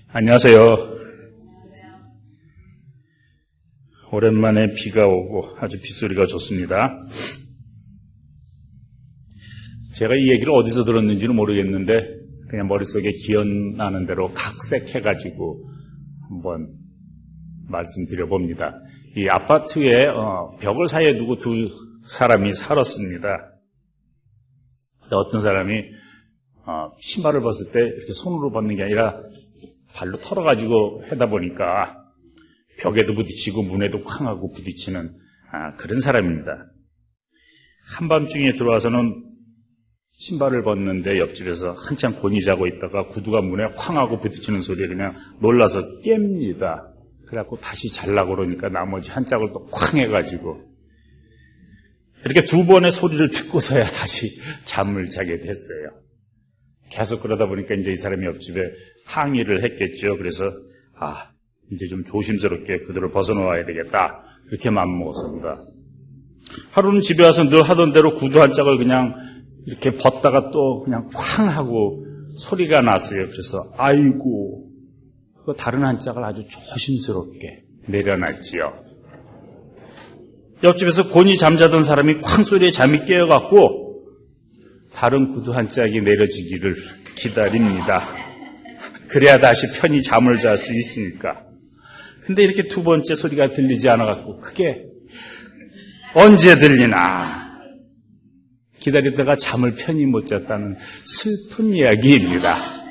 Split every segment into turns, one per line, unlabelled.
안녕하세요. 오랜만에 비가 오고 아주 빗소리가 좋습니다. 제가 이 얘기를 어디서 들었는지는 모르겠는데 그냥 머릿속에 기억나는 대로 각색해가지고 한번 말씀드려봅니다. 이 아파트에 벽을 사이에 두고 두 사람이 살았습니다. 어떤 사람이 신발을 벗을 때 이렇게 손으로 벗는 게 아니라 발로 털어가지고 하다 보니까 벽에도 부딪히고 문에도 쾅 하고 부딪히는 그런 사람입니다. 한밤중에 들어와서는 신발을 벗는데 옆집에서 한참 곤히 자고 있다가 구두가 문에 쾅 하고 부딪히는 소리에 그냥 놀라서 깹니다. 그래갖고 다시 자려고 그러니까 나머지 한 짝을 또 쾅 해가지고 이렇게 두 번의 소리를 듣고서야 다시 잠을 자게 됐어요. 계속 그러다 보니까 이제 이 사람이 옆집에 항의를 했겠죠. 그래서 이제 좀 조심스럽게 구두를 벗어놓아야 되겠다 이렇게 마음먹었습니다. 하루는 집에 와서 늘 하던 대로 구두 한 짝을 그냥 이렇게 벗다가 또 그냥 쾅 하고 소리가 났어요. 그래서 아이고 다른 한 짝을 아주 조심스럽게 내려놨지요. 옆집에서 곤히 잠자던 사람이 쾅 소리에 잠이 깨어갖고 다른 구두 한 짝이 내려지기를 기다립니다. 그래야 다시 편히 잠을 잘 수 있으니까. 근데 이렇게 두 번째 소리가 들리지 않아갖고 그게 언제 들리나 기다리다가 잠을 편히 못 잤다는 슬픈 이야기입니다.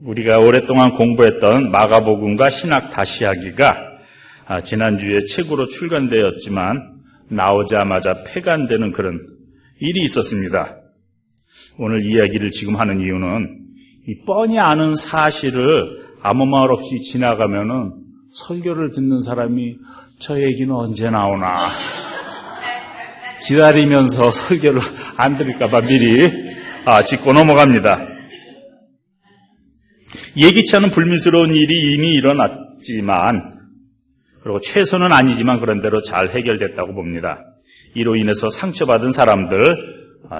우리가 오랫동안 공부했던 마가복음과 신학 다시 하기가 지난주에 책으로 출간되었지만 나오자마자 폐간되는 그런 일이 있었습니다. 오늘 이야기를 지금 하는 이유는 이 뻔히 아는 사실을 아무 말 없이 지나가면은 설교를 듣는 사람이 저 얘기는 언제 나오나 기다리면서 설교를 안 들을까봐 미리 짚고 넘어갑니다. 예기치 않은 불미스러운 일이 이미 일어났지만 그리고 최소는 아니지만 그런대로 잘 해결됐다고 봅니다. 이로 인해서 상처받은 사람들,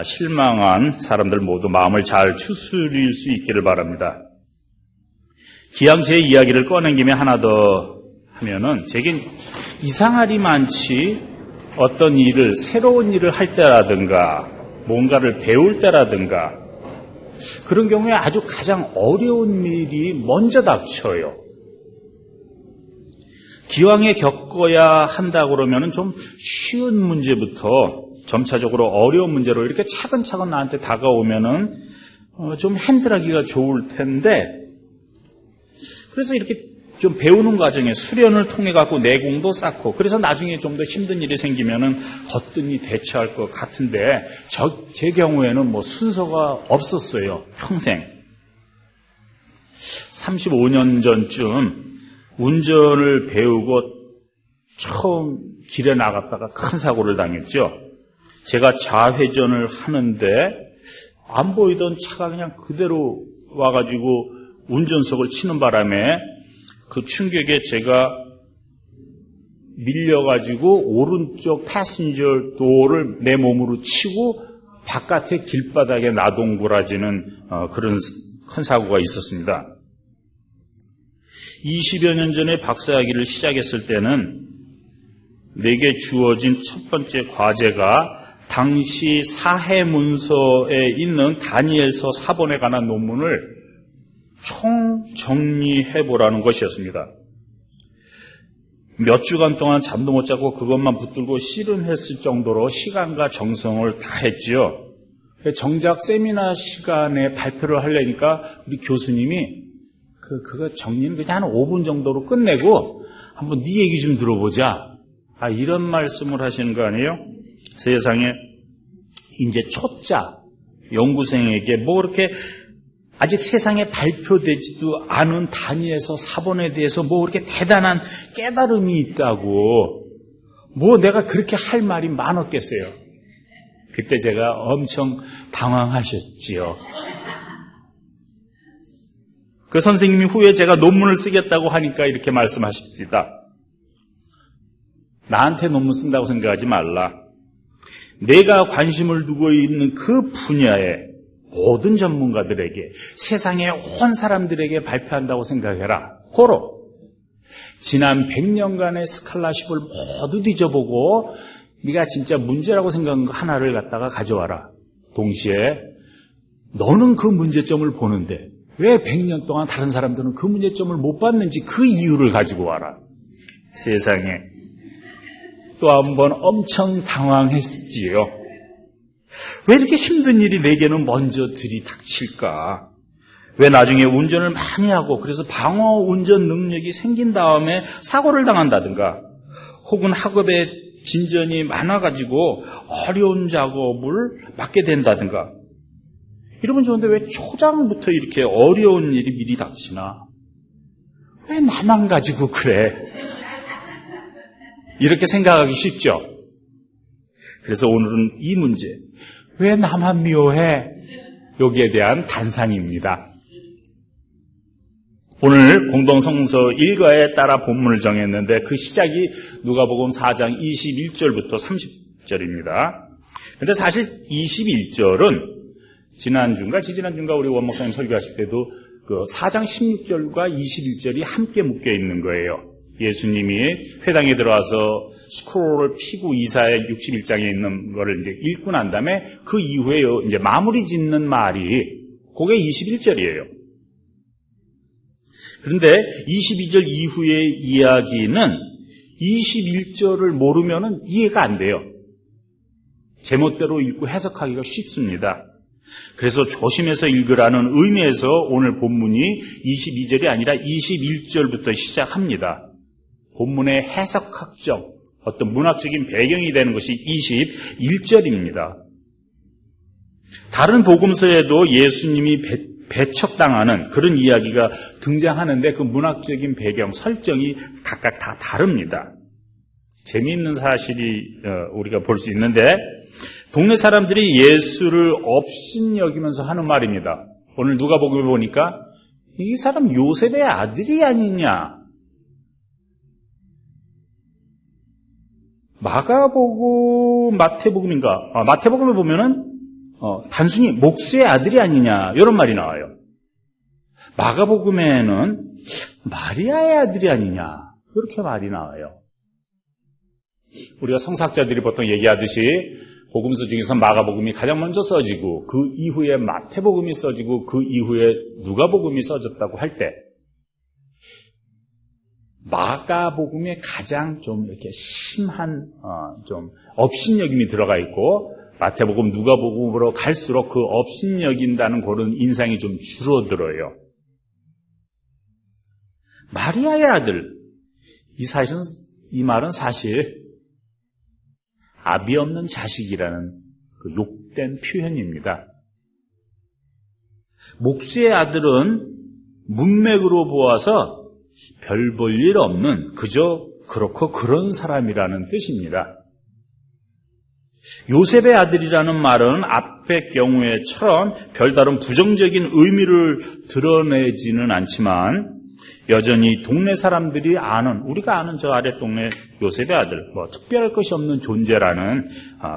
실망한 사람들 모두 마음을 잘 추스릴 수 있기를 바랍니다. 기왕 제 이야기를 꺼낸 김에 하나 더 하면은 제겐 이상할이 많지 어떤 일을 새로운 일을 할 때라든가 뭔가를 배울 때라든가 그런 경우에 아주 가장 어려운 일이 먼저 닥쳐요. 기왕에 겪어야 한다 그러면은 좀 쉬운 문제부터 점차적으로 어려운 문제로 이렇게 차근차근 나한테 다가오면은 좀 핸들하기가 좋을 텐데 그래서 이렇게 좀 배우는 과정에 수련을 통해 갖고 내공도 쌓고 그래서 나중에 좀 더 힘든 일이 생기면은 거뜬히 대처할 것 같은데 제 경우에는 뭐 순서가 없었어요. 평생 35년 전쯤 운전을 배우고 처음 길에 나갔다가 큰 사고를 당했죠. 제가 좌회전을 하는데 안 보이던 차가 그냥 그대로 와가지고 운전석을 치는 바람에 그 충격에 제가 밀려가지고 오른쪽 패신저 도어를 내 몸으로 치고 바깥에 길바닥에 나동그라지는 그런 큰 사고가 있었습니다. 20여 년 전에 박사학위를 시작했을 때는 내게 주어진 첫 번째 과제가 당시 사해문서에 있는 다니엘서 사본에 관한 논문을 총정리해보라는 것이었습니다. 몇 주간 동안 잠도 못 자고 그것만 붙들고 씨름했을 정도로 시간과 정성을 다했지요. 정작 세미나 시간에 발표를 하려니까 우리 교수님이 그거 정리는 그냥 한 5분 정도로 끝내고 한번 네 얘기 좀 들어보자. 이런 말씀을 하시는 거 아니에요? 세상에 이제 초짜 연구생에게 뭐 그렇게 아직 세상에 발표되지도 않은 다니엘서 사본에 대해서 뭐 그렇게 대단한 깨달음이 있다고 뭐 내가 그렇게 할 말이 많았겠어요. 그때 제가 엄청 당황하셨지요. 그 선생님이 후에 제가 논문을 쓰겠다고 하니까 이렇게 말씀하십니다. 나한테 논문 쓴다고 생각하지 말라. 내가 관심을 두고 있는 그 분야에 모든 전문가들에게, 세상의 온 사람들에게 발표한다고 생각해라. 고로 지난 100년간의 스칼라십을 모두 뒤져보고 네가 진짜 문제라고 생각한 거 하나를 갖다가 가져와라. 동시에 너는 그 문제점을 보는데 왜 100년 동안 다른 사람들은 그 문제점을 못 봤는지 그 이유를 가지고 와라. 세상에 또 한 번 엄청 당황했지요. 왜 이렇게 힘든 일이 내게는 먼저 들이닥칠까? 왜 나중에 운전을 많이 하고 그래서 방어 운전 능력이 생긴 다음에 사고를 당한다든가 혹은 학업에 진전이 많아가지고 어려운 작업을 맡게 된다든가 이러면 좋은데 왜 초장부터 이렇게 어려운 일이 미리 닥치나? 왜 나만 가지고 그래? 이렇게 생각하기 쉽죠? 그래서 오늘은 이 문제, 왜 나만 미워해? 여기에 대한 단상입니다. 오늘 공동성서 일과에 따라 본문을 정했는데 그 시작이 누가복음 4장 21절부터 30절입니다. 그런데 사실 21절은 지지난주인가 우리 원 목사님 설교하실 때도 그 4장 16절과 21절이 함께 묶여 있는 거예요. 예수님이 회당에 들어와서 스크롤을 피고 이사야 61장에 있는 거를 이제 읽고 난 다음에 그 이후에 이제 마무리 짓는 말이 그게 21절이에요. 그런데 22절 이후의 이야기는 21절을 모르면 이해가 안 돼요. 제멋대로 읽고 해석하기가 쉽습니다. 그래서 조심해서 읽으라는 의미에서 오늘 본문이 22절이 아니라 21절부터 시작합니다. 본문의 해석학적, 어떤 문학적인 배경이 되는 것이 21절입니다. 다른 복음서에도 예수님이 배척당하는 그런 이야기가 등장하는데 그 문학적인 배경, 설정이 각각 다 다릅니다. 재미있는 사실이 우리가 볼 수 있는데 동네 사람들이 예수를 업신여기면서 하는 말입니다. 오늘 누가복음에 보니까 이 사람 요셉의 아들이 아니냐. 마가복음, 마태복음인가? 마태복음에 보면은 단순히 목수의 아들이 아니냐 이런 말이 나와요. 마가복음에는 마리아의 아들이 아니냐 이렇게 말이 나와요. 우리가 성사학자들이 보통 얘기하듯이 복음서 중에서 마가복음이 가장 먼저 써지고 그 이후에 마태복음이 써지고 그 이후에 누가복음이 써졌다고 할 때 마가복음에 가장 좀 이렇게 심한 좀 업신여김이 들어가 있고 마태복음, 누가복음으로 갈수록 그 업신여긴다는 그런 인상이 좀 줄어들어요. 마리아의 아들, 이 말은 사실 아비 없는 자식이라는 그 욕된 표현입니다. 목수의 아들은 문맥으로 보아서 별 볼 일 없는 그저 그렇고 그런 사람이라는 뜻입니다. 요셉의 아들이라는 말은 앞의 경우에처럼 별다른 부정적인 의미를 드러내지는 않지만 여전히 동네 사람들이 아는, 우리가 아는 저 아랫동네 요셉의 아들, 특별할 것이 없는 존재라는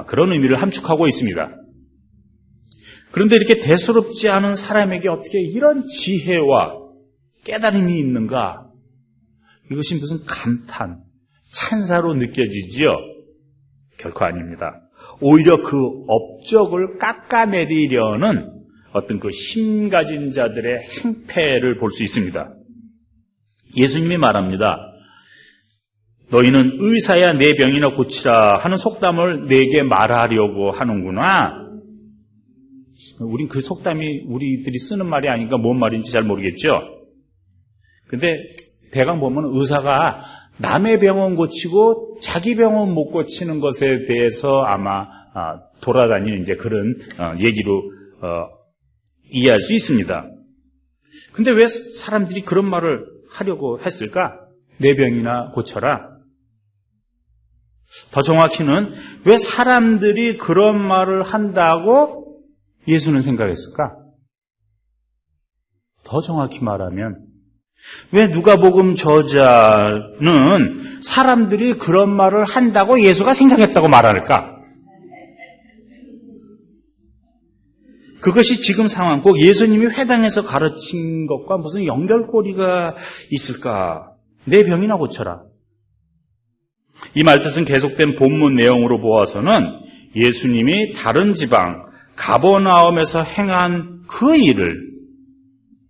그런 의미를 함축하고 있습니다. 그런데 이렇게 대수롭지 않은 사람에게 어떻게 이런 지혜와 깨달음이 있는가? 이것이 무슨 감탄, 찬사로 느껴지지요? 결코 아닙니다. 오히려 그 업적을 깎아내리려는 어떤 그 힘 가진 자들의 행패를 볼 수 있습니다. 예수님이 말합니다. 너희는 의사야 내 병이나 고치라 하는 속담을 내게 말하려고 하는구나. 우린 그 속담이 우리들이 쓰는 말이 아닌가 뭔 말인지 잘 모르겠죠. 근데 대강 보면 의사가 남의 병원 고치고 자기 병원 못 고치는 것에 대해서 아마 돌아다니는 이제 그런 얘기로 이해할 수 있습니다. 근데 왜 사람들이 그런 말을 하려고 했을까? 내 병이나 고쳐라. 더 정확히는 왜 사람들이 그런 말을 한다고 예수는 생각했을까? 더 정확히 말하면 왜 누가복음 저자는 사람들이 그런 말을 한다고 예수가 생각했다고 말할까? 그것이 지금 상황, 꼭 예수님이 회당에서 가르친 것과 무슨 연결고리가 있을까? 내 병이나 고쳐라. 이 말뜻은 계속된 본문 내용으로 보아서는 예수님이 다른 지방 가버나움에서 행한 그 일을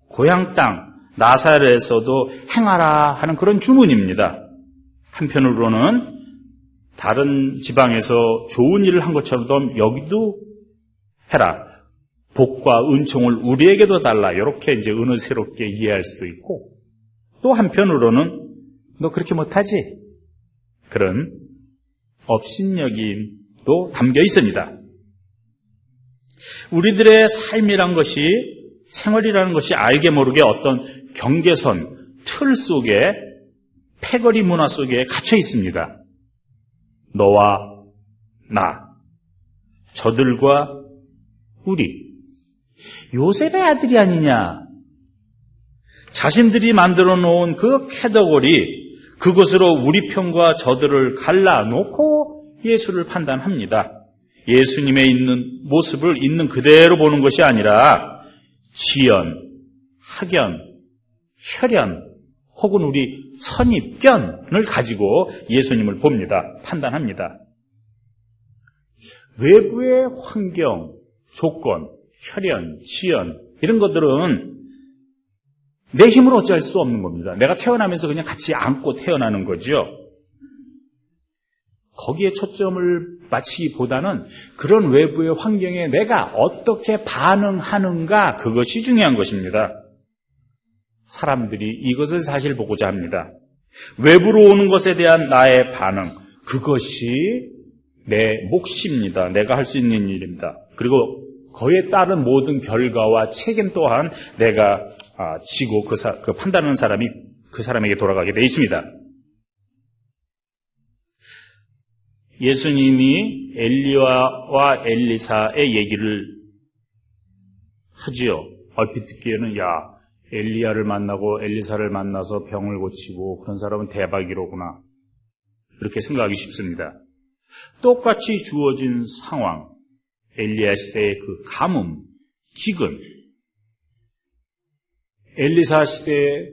고향 땅 나사렛에서도 행하라 하는 그런 주문입니다. 한편으로는 다른 지방에서 좋은 일을 한 것처럼 여기도 해라. 복과 은총을 우리에게도 달라. 이렇게 이제 은혜스럽게 이해할 수도 있고, 또 한편으로는 너 그렇게 못하지? 그런 업신여김도 담겨 있습니다. 우리들의 삶이란 것이, 생활이라는 것이 알게 모르게 어떤 경계선, 틀 속에, 패거리 문화 속에 갇혀 있습니다. 너와 나, 저들과 우리, 요셉의 아들이 아니냐. 자신들이 만들어 놓은 그 캐더고리, 그것으로 우리 편과 저들을 갈라놓고 예수를 판단합니다. 예수님의 있는 모습을 있는 그대로 보는 것이 아니라 지연, 학연, 혈연, 혹은 우리 선입견을 가지고 예수님을 봅니다. 판단합니다. 외부의 환경, 조건, 혈연, 지연 이런 것들은 내 힘으로 어찌할 수 없는 겁니다. 내가 태어나면서 그냥 같이 안고 태어나는 거죠. 거기에 초점을 맞추기보다는 그런 외부의 환경에 내가 어떻게 반응하는가, 그것이 중요한 것입니다. 사람들이 이것을 사실 보고자 합니다. 외부로 오는 것에 대한 나의 반응, 그것이 내 몫입니다. 내가 할 수 있는 일입니다. 그리고 그에 따른 모든 결과와 책임 또한 내가 지고 그 판단하는 사람이 그 사람에게 돌아가게 되어 있습니다. 예수님이 엘리야와 엘리사의 얘기를 하지요. 얼핏 듣기에는 엘리야를 만나고 엘리사를 만나서 병을 고치고 그런 사람은 대박이로구나, 이렇게 생각하기 쉽습니다. 똑같이 주어진 상황, 엘리야 시대의 그 가뭄, 기근, 엘리사 시대에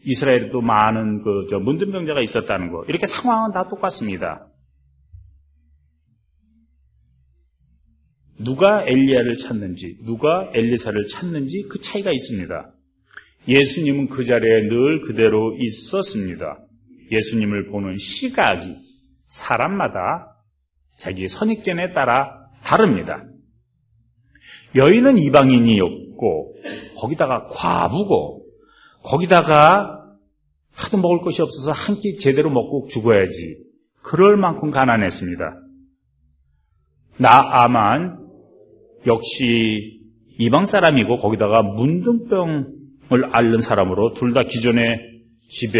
이스라엘에도 많은 문둥병자가 있었다는 거, 이렇게 상황은 다 똑같습니다. 누가 엘리야를 찾는지, 누가 엘리사를 찾는지 그 차이가 있습니다. 예수님은 그 자리에 늘 그대로 있었습니다. 예수님을 보는 시각이 사람마다 자기의 선입견에 따라 다릅니다. 여인은 이방인이었고, 거기다가 과부고, 거기다가 하도 먹을 것이 없어서 한 끼 제대로 먹고 죽어야지, 그럴 만큼 가난했습니다. 나아만 역시 이방 사람이고 거기다가 문둥병을 앓는 사람으로, 둘 다 기존의 지배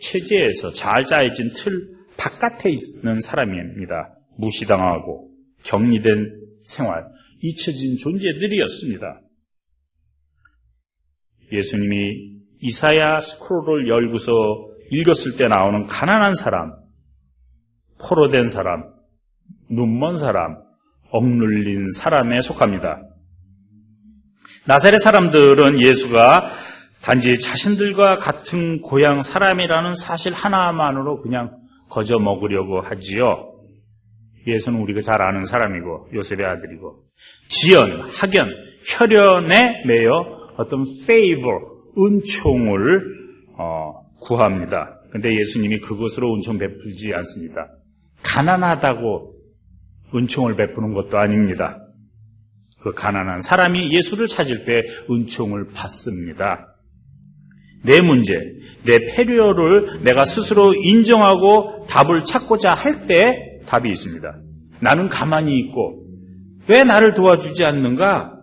체제에서 잘 짜여진 틀 바깥에 있는 사람입니다. 무시당하고 격리된 생활, 잊혀진 존재들이었습니다. 예수님이 이사야 스크롤을 열고서 읽었을 때 나오는 가난한 사람, 포로된 사람, 눈먼 사람, 억눌린 사람에 속합니다. 나사렛 사람들은 예수가 단지 자신들과 같은 고향 사람이라는 사실 하나만으로 그냥 거저 먹으려고 하지요. 예수는 우리가 잘 아는 사람이고 요셉의 아들이고, 지연, 학연, 혈연에 매여 어떤 favor, 은총을 구합니다. 그런데 예수님이 그것으로 은총 베풀지 않습니다. 가난하다고 은총을 베푸는 것도 아닙니다. 그 가난한 사람이 예수를 찾을 때 은총을 받습니다. 내 문제, 내 필요를 내가 스스로 인정하고 답을 찾고자 할 때 답이 있습니다. 나는 가만히 있고 왜 나를 도와주지 않는가?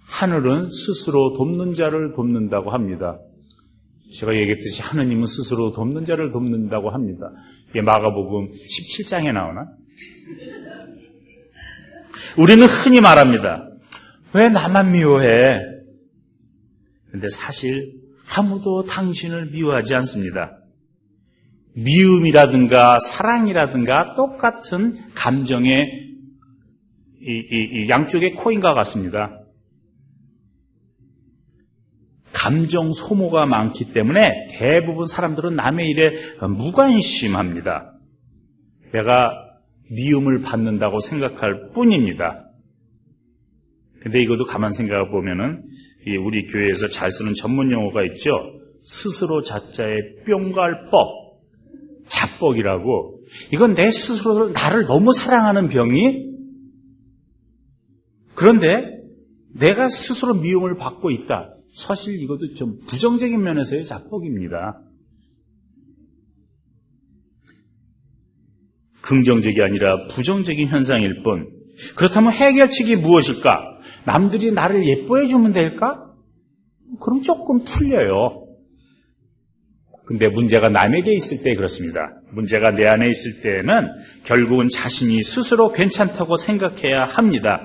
하늘은 스스로 돕는 자를 돕는다고 합니다. 제가 얘기했듯이 하느님은 스스로 돕는 자를 돕는다고 합니다. 이게 마가복음 17장에 나오나? 우리는 흔히 말합니다. 왜 나만 미워해? 그런데 사실 아무도 당신을 미워하지 않습니다. 미움이라든가 사랑이라든가 똑같은 감정의 이 양쪽의 코인과 같습니다. 감정 소모가 많기 때문에 대부분 사람들은 남의 일에 무관심합니다. 내가 미움을 받는다고 생각할 뿐입니다. 근데 이것도 가만 생각해 보면은 우리 교회에서 잘 쓰는 전문 용어가 있죠. 스스로 자자의 뿅갈법, 자뻑이라고. 이건 내 스스로 나를 너무 사랑하는 병이, 그런데 내가 스스로 미움을 받고 있다. 사실 이것도 좀 부정적인 면에서의 자뻑입니다. 긍정적이 아니라 부정적인 현상일 뿐. 그렇다면 해결책이 무엇일까? 남들이 나를 예뻐해 주면 될까? 그럼 조금 풀려요. 근데 문제가 남에게 있을 때 그렇습니다. 문제가 내 안에 있을 때는 결국은 자신이 스스로 괜찮다고 생각해야 합니다.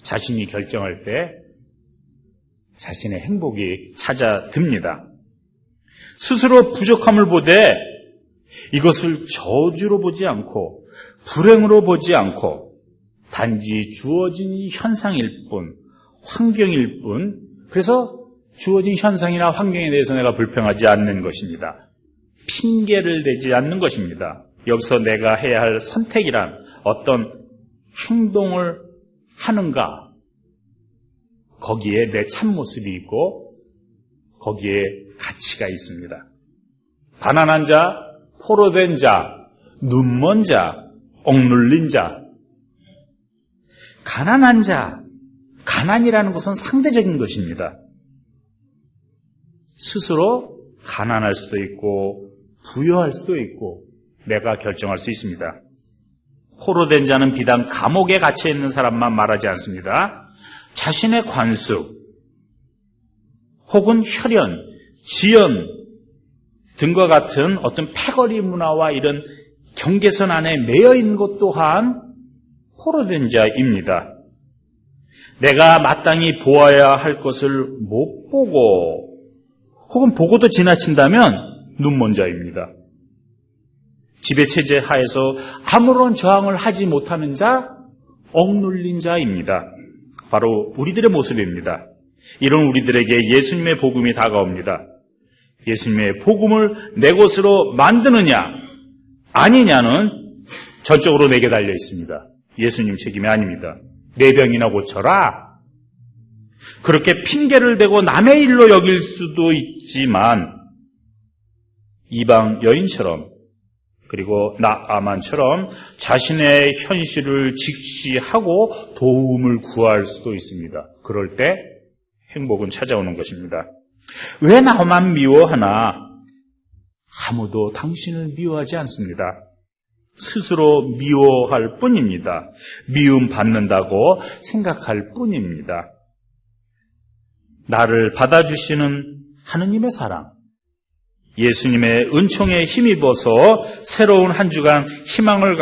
자신이 결정할 때 자신의 행복이 찾아듭니다. 스스로 부족함을 보되 이것을 저주로 보지 않고 불행으로 보지 않고 단지 주어진 현상일 뿐, 환경일 뿐, 그래서 주어진 현상이나 환경에 대해서 내가 불평하지 않는 것입니다. 핑계를 대지 않는 것입니다. 여기서 내가 해야 할 선택이란 어떤 행동을 하는가, 거기에 내 참모습이 있고 거기에 가치가 있습니다. 가난한 자, 포로된 자, 눈먼 자, 억눌린 자. 가난한 자, 가난이라는 것은 상대적인 것입니다. 스스로 가난할 수도 있고 부유할 수도 있고 내가 결정할 수 있습니다. 포로된 자는 비단 감옥에 갇혀 있는 사람만 말하지 않습니다. 자신의 관습 혹은 혈연, 지연 등과 같은 어떤 패거리 문화와 이런 경계선 안에 매여 있는 것 또한 포로된 자입니다. 내가 마땅히 보아야 할 것을 못 보고 혹은 보고도 지나친다면 눈먼 자입니다. 지배체제 하에서 아무런 저항을 하지 못하는 자, 억눌린 자입니다. 바로 우리들의 모습입니다. 이런 우리들에게 예수님의 복음이 다가옵니다. 예수님의 복음을 내 것으로 만드느냐 아니냐는 전적으로 내게 달려 있습니다. 예수님 책임이 아닙니다. 내 병이나 고쳐라. 그렇게 핑계를 대고 남의 일로 여길 수도 있지만 이방 여인처럼 그리고 나아만처럼 자신의 현실을 직시하고 도움을 구할 수도 있습니다. 그럴 때 행복은 찾아오는 것입니다. 왜 나만 미워하나? 아무도 당신을 미워하지 않습니다. 스스로 미워할 뿐입니다. 미움 받는다고 생각할 뿐입니다. 나를 받아주시는 하느님의 사랑, 예수님의 은총에 힘입어서 새로운 한 주간 희망을